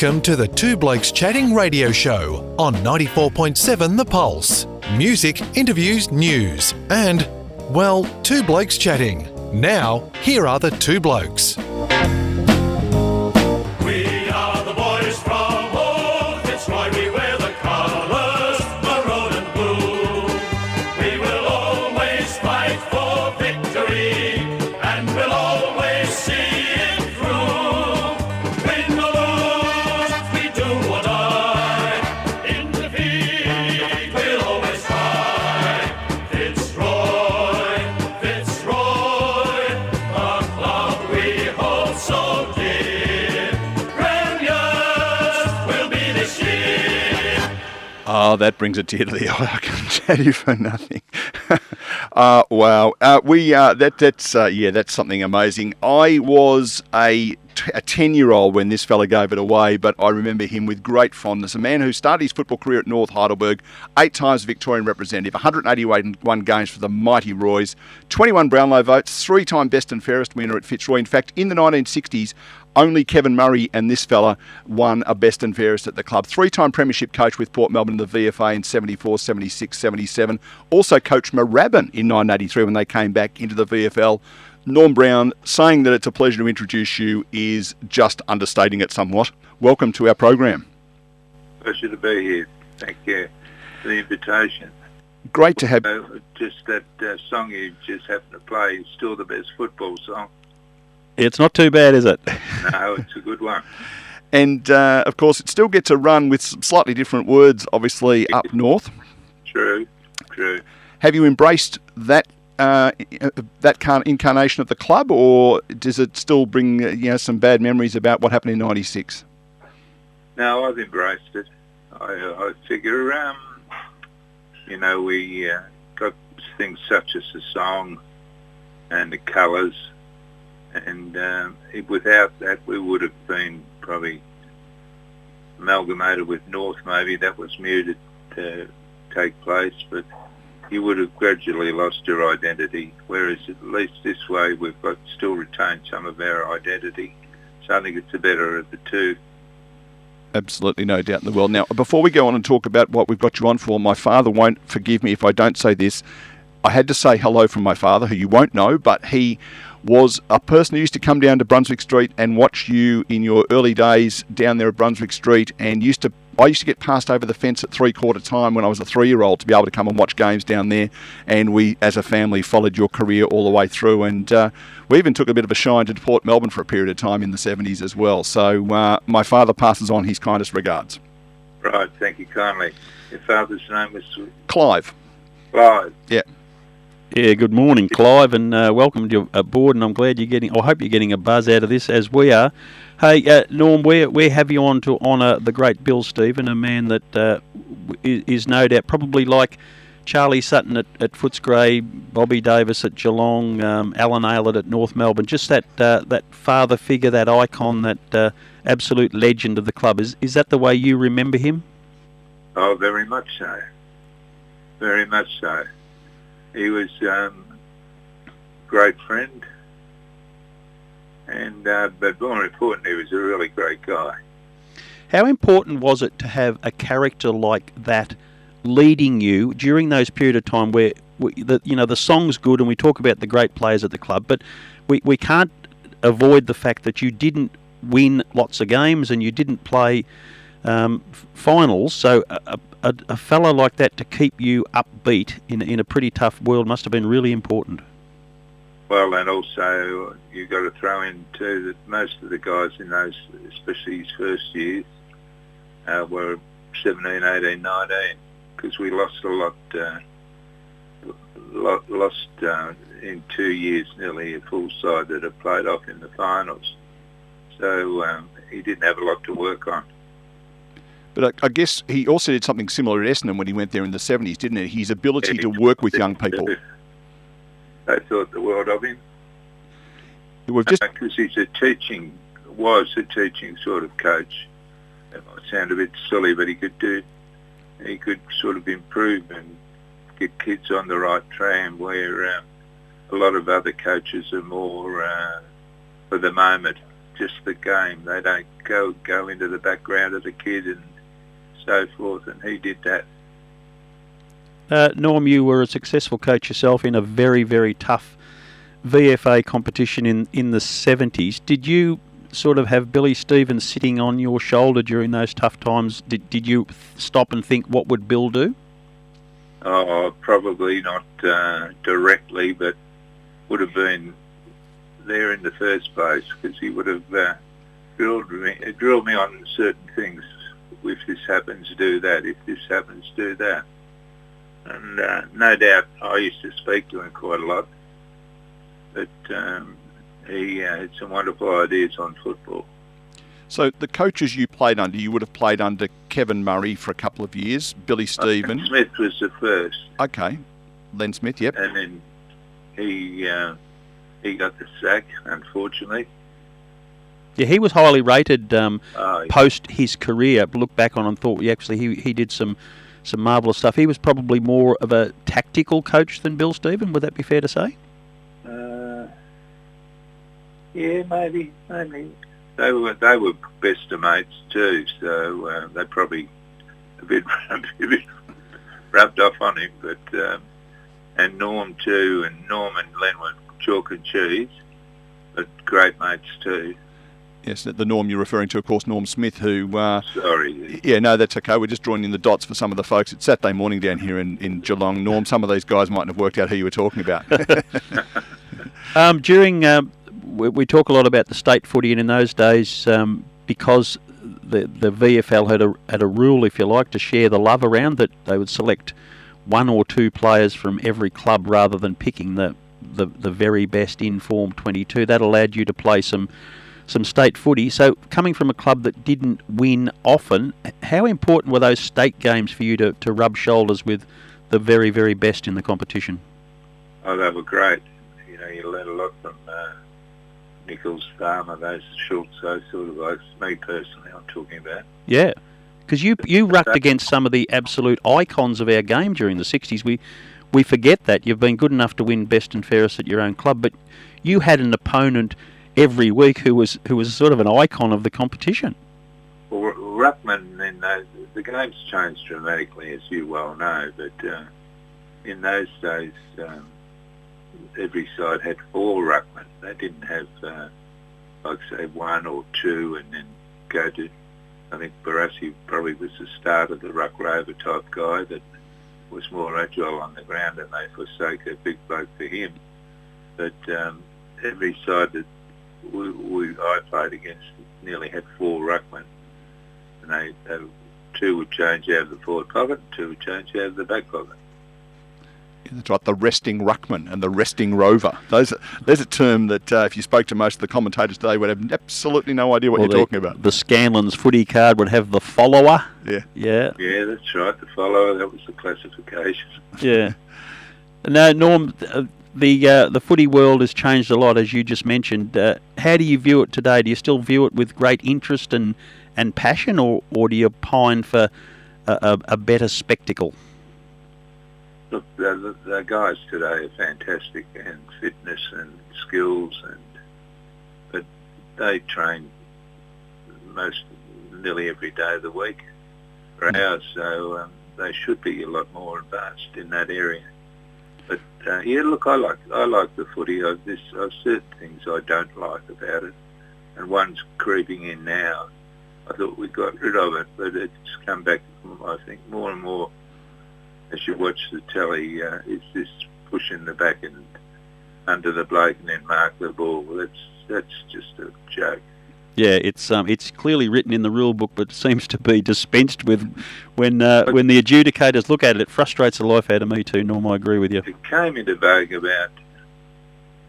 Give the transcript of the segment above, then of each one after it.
Welcome to the Two Blokes Chatting radio show on 94.7 The Pulse. Music, interviews, news, and, well, Two Blokes Chatting. Now, here are the two blokes. We are the boys from old Fitzroy. We wear the colours maroon and blue. We will always fight for victory, and we'll always see it through. Win or lose, we do or die. In defeat, we'll always try. Fitzroy, Fitzroy, a club we hold so dear. Grand years will be this year. Oh, that brings a tear to the eye. I can tell you for nothing. Wow. That's something amazing. I was a 10-year-old when this fella gave it away, but I remember him with great fondness. A man who started his football career at North Heidelberg, 8 times Victorian representative, 181 games for the mighty Roys, 21 Brownlow votes, 3-time best and fairest winner at Fitzroy. In fact, in the 1960s, only Kevin Murray and this fella won a best and fairest at the club. 3-time premiership coach with Port Melbourne in the VFA in 74, 76, 77. Also coached Moorabbin in 1983 when they came back into the VFL. Norm Brown, saying that it's a pleasure to introduce you is just understating it somewhat. Welcome to our program. Pleasure to be here. Thank you for the invitation. Great to have... Just that song you just happened to play is still the best football song. It's not too bad, is it? No, it's a good one. And, of course, it still gets a run with some slightly different words, obviously, up north. True. Have you embraced that incarnation of the club, or does it still bring some bad memories about what happened in 96? No, I've embraced it. I figure, we got things such as the song and the colours, and without that we would have been probably amalgamated with North. Maybe that was muted to take place, but you would have gradually lost your identity, whereas at least this way we've got still retained some of our identity. So I think it's the better of the two. Absolutely, no doubt in the world. Now, before we go on and talk about what we've got you on for, my father won't forgive me if I don't say this. I had to say hello from my father, who you won't know, but he was a person who used to come down to Brunswick Street and watch you in your early days down there at Brunswick Street, and I used to get passed over the fence at 3/4 time when I was a 3-year-old to be able to come and watch games down there, and we as a family followed your career all the way through, and we even took a bit of a shine to Port Melbourne for a period of time in the 70s as well. So my father passes on his kindest regards. Right, thank you kindly. Your father's name was? Clive. Clive. Yeah. Yeah, good morning, Clive, and welcome to your aboard, and I'm glad I hope you're getting a buzz out of this, as we are. Hey, Norm, we have you on to honour the great Bill Stephen, a man that is no doubt probably like Charlie Sutton at Footscray, Bobby Davis at Geelong, Alan Aylett at North Melbourne, just that father figure, that icon, that absolute legend of the club. Is that the way you remember him? Oh, very much so. Very much so. He was a great friend, and but more important, he was a really great guy. How important was it to have a character like that leading you during those period of time where the song's good and we talk about the great players at the club, but we can't avoid the fact that you didn't win lots of games and you didn't play finals, so a fellow like that to keep you upbeat in a pretty tough world must have been really important. Well, and also you've got to throw in too that most of the guys in those, especially his first years, were 17, 18, 19, because we lost a lot, in 2 years nearly a full side that had played off in the finals. So he didn't have a lot to work on. But I guess he also did something similar at Essendon when he went there in the 70s, didn't he? His ability to work with young people. They thought the world of him. Because he's a teaching sort of coach. It might sound a bit silly, but he could sort of improve and get kids on the right tram, where a lot of other coaches are more for the moment. just the game. They don't go into the background of the kid and so forth, and he did that. Norm, you were a successful coach yourself in a very, very tough VFA competition in the 70s. Did you sort of have Billy Stevens sitting on your shoulder during those tough times? Did you stop and think, what would Bill do? Oh, probably not directly, but would have been there in the first place, because he would have drilled me on certain things. If this happens, do that. If this happens, do that. And no doubt I used to speak to him quite a lot. But he had some wonderful ideas on football. So the coaches you played under, you would have played under Kevin Murray for a couple of years, Billy Stevens. Smith was the first. Okay. Len Smith, yep. And then he got the sack, unfortunately. Yeah, he was highly rated post his career. Look back on and thought, he did some marvellous stuff. He was probably more of a tactical coach than Bill Stevens. Would that be fair to say? Yeah, maybe. They were best of mates too, so they probably a bit rubbed off on him. But and Norm too, and Norm and Len were chalk and cheese, but great mates too. Yes, the Norm you're referring to, of course, Norm Smith, who... Sorry. Yeah, no, that's okay. We're just drawing in the dots for some of the folks. It's Saturday morning down here in Geelong. Norm, some of these guys mightn't have worked out who you were talking about. We talk a lot about the state footy, and in those days, because the VFL had a rule, if you like, to share the love around, that they would select one or two players from every club rather than picking the very best in-form 22. That allowed you to play some state footy. So coming from a club that didn't win often, how important were those state games for you to rub shoulders with the very, very best in the competition? Oh, they were great. You know, you learned a lot from Nichols, Farmer, those Schultz, those sort of guys. Me personally, I'm talking about. Yeah, because you rucked against some of the absolute icons of our game during the 60s. We forget that. You've been good enough to win best and fairest at your own club, but you had an opponent every week who was sort of an icon of the competition. Well, ruckman, then the game's changed dramatically, as you well know, but in those days, every side had 4 ruckmen. They didn't have, like say, 1 or 2 and then go to, I think Barassi probably was the start of the ruck rover type guy that was more agile on the ground, and they forsake a big bloke for him. But every side that I played against nearly had 4 ruckmen, and they 2 would change out of the forward pocket, 2 would change out of the back pocket. Yeah, that's right, the resting ruckman and the resting rover. There's a term that if you spoke to most of the commentators today would have absolutely no idea what you're talking about. The Scanlon's footy card would have the follower. Yeah. Yeah, that's right, the follower, that was the classification. Yeah. Now, Norm, the footy world has changed a lot, as you just mentioned. How do you view it today? Do you still view it with great interest and passion, or do you pine for a better spectacle? Look, the guys today are fantastic, and fitness and skills, but they train nearly every day of the week for hours, so they should be a lot more advanced in that area. But yeah, look, I like the footy. I've certain things I don't like about it, and one's creeping in now. I thought we got rid of it, but it's come back, I think, more and more as you watch the telly. It's this pushing the back and under the bloke and then mark the ball. That's just a joke. Yeah, it's clearly written in the rule book, but seems to be dispensed with when the adjudicators look at it. It frustrates the life out of me too, Norm. I agree with you. It came into vogue about,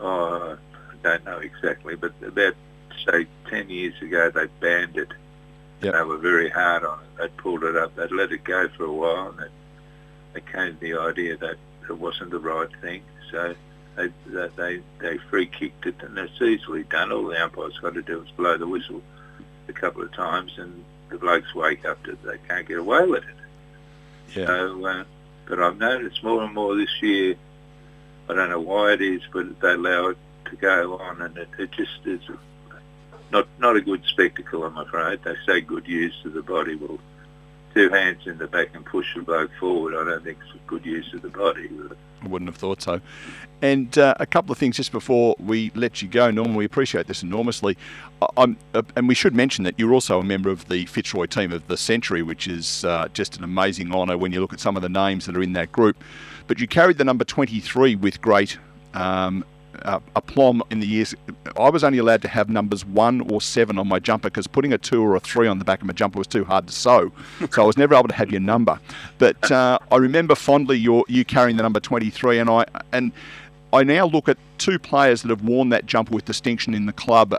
I don't know exactly, but about, say, 10 years ago they banned it. Yep. They were very hard on it. They pulled it up. They'd let it go for a while, and they came to the idea that it wasn't the right thing. So they free kicked it, and it's easily done. All the umpire's got to do is blow the whistle a couple of times, and the blokes wake up that they can't get away with it. Yeah. So, but I've noticed more and more this year. I don't know why it is, but they allow it to go on, and it just is not a good spectacle, I'm afraid. They say good use of the body. Well, 2 hands in the back and push the bloke forward, I don't think it's a good use of the body. I wouldn't have thought so. And a couple of things just before we let you go, Norman. We appreciate this enormously. And we should mention that you're also a member of the Fitzroy team of the century, which is just an amazing honour when you look at some of the names that are in that group. But you carried the number 23 with great aplomb in the years. I was only allowed to have numbers 1 or 7 on my jumper because putting a 2 or a 3 on the back of my jumper was too hard to sew. So I was never able to have your number. But I remember fondly you carrying the number 23, and I now look at 2 players that have worn that jumper with distinction in the club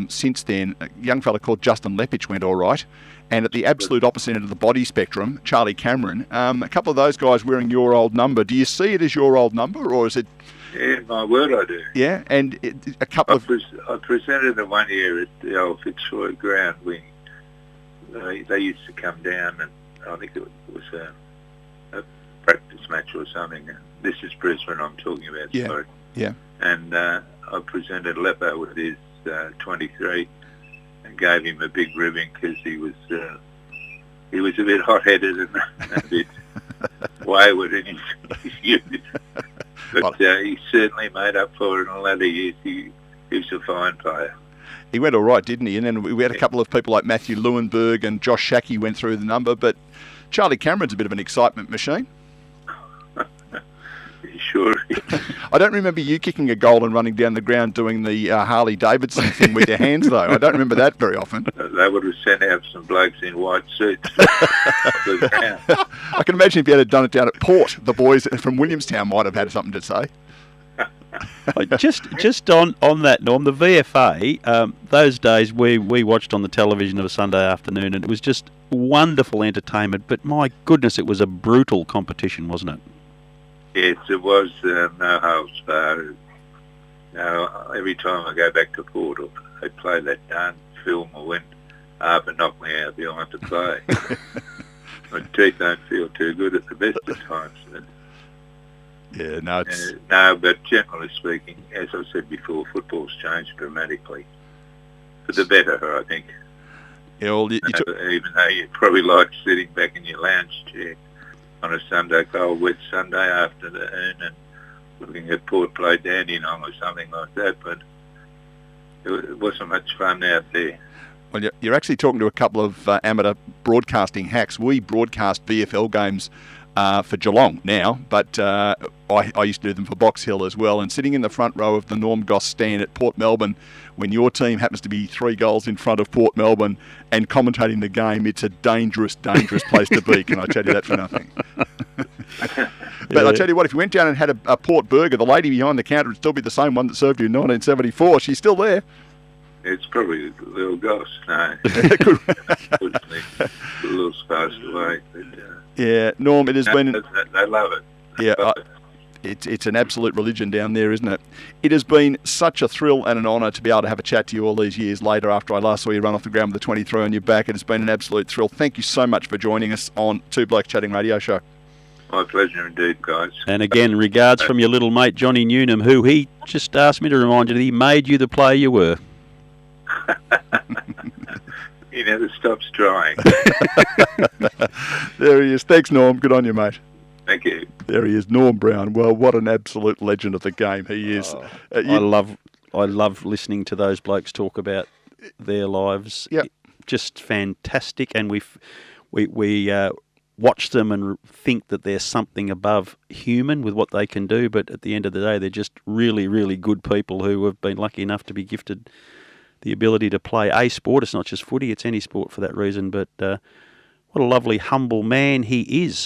since then. A young fella called Justin Lepich went all right. And at the absolute opposite end of the body spectrum, Charlie Cameron, a couple of those guys wearing your old number. Do you see it as your old number, or is it? Yeah, my word, I do. Yeah, and a couple of... I presented it one year at the old Fitzroy ground. They used to come down, and I think it was a practice match or something. This is Brisbane I'm talking about, yeah. sorry. Yeah. And I presented Lepo with his 23 and gave him a big ribbon because he was a bit hot-headed and a bit wayward in his youth. But he certainly made up for it in the latter years. He was a fine player. He went all right, didn't he? And then we had a couple of people like Matthew Leuenberg and Josh Shackey went through the number, but Charlie Cameron's a bit of an excitement machine. Sure. I don't remember you kicking a goal and running down the ground doing the Harley Davidson thing with your hands, though. I don't remember that very often. They would have sent out some blokes in white suits. I can imagine if you had done it down at Port, the boys from Williamstown might have had something to say. Just on that, Norm, the VFA, those days we watched on the television of a Sunday afternoon, and it was just wonderful entertainment, but my goodness, it was a brutal competition, wasn't it? Yes, it was no holds barred. Every time I go back to Port, they play that darn film or when Harper knocked me out behind to play. My teeth don't feel too good at the best of times. But, yeah, no, it's... no, but generally speaking, as I said before, football's changed dramatically. For the better, I think. Yeah, well, even though you probably like sitting back in your lounge chair on a Sunday, cold, wet Sunday afternoon and looking at Port play Dandenong or something like that, but it wasn't much fun out there. Well, you're actually talking to a couple of amateur broadcasting hacks. We broadcast VFL games for Geelong now, but I used to do them for Box Hill as well, and sitting in the front row of the Norm Goss stand at Port Melbourne, when your team happens to be 3 goals in front of Port Melbourne and commentating the game, it's a dangerous, dangerous place to be. Can I tell you that for nothing? But I tell you what, if you went down and had a Port burger, the lady behind the counter would still be the same one that served you in 1974. She's still there. It's probably a little Goss, no. Unfortunately, a little passed away. But, yeah, Norm, it has been... They love it. Yeah, it's an absolute religion down there, isn't it? It has been such a thrill and an honour to be able to have a chat to you all these years later after I last saw you run off the ground with the 23 on your back. It has been an absolute thrill. Thank you so much for joining us on Two Blokes Chatting Radio Show. My pleasure indeed, guys. And again, regards from your little mate Johnny Newnham, who he just asked me to remind you that he made you the player you were. He never stops trying. There he is. Thanks, Norm. Good on you, mate. Thank you. There he is, Norm Brown. Well, what an absolute legend of the game he is. I love listening to those blokes talk about their lives. Yep. Just fantastic, and we watch them and think that they're something above human with what they can do, but at the end of the day, they're just really, really good people who have been lucky enough to be gifted the ability to play a sport. It's not just footy, it's any sport for that reason, but what a lovely, humble man he is.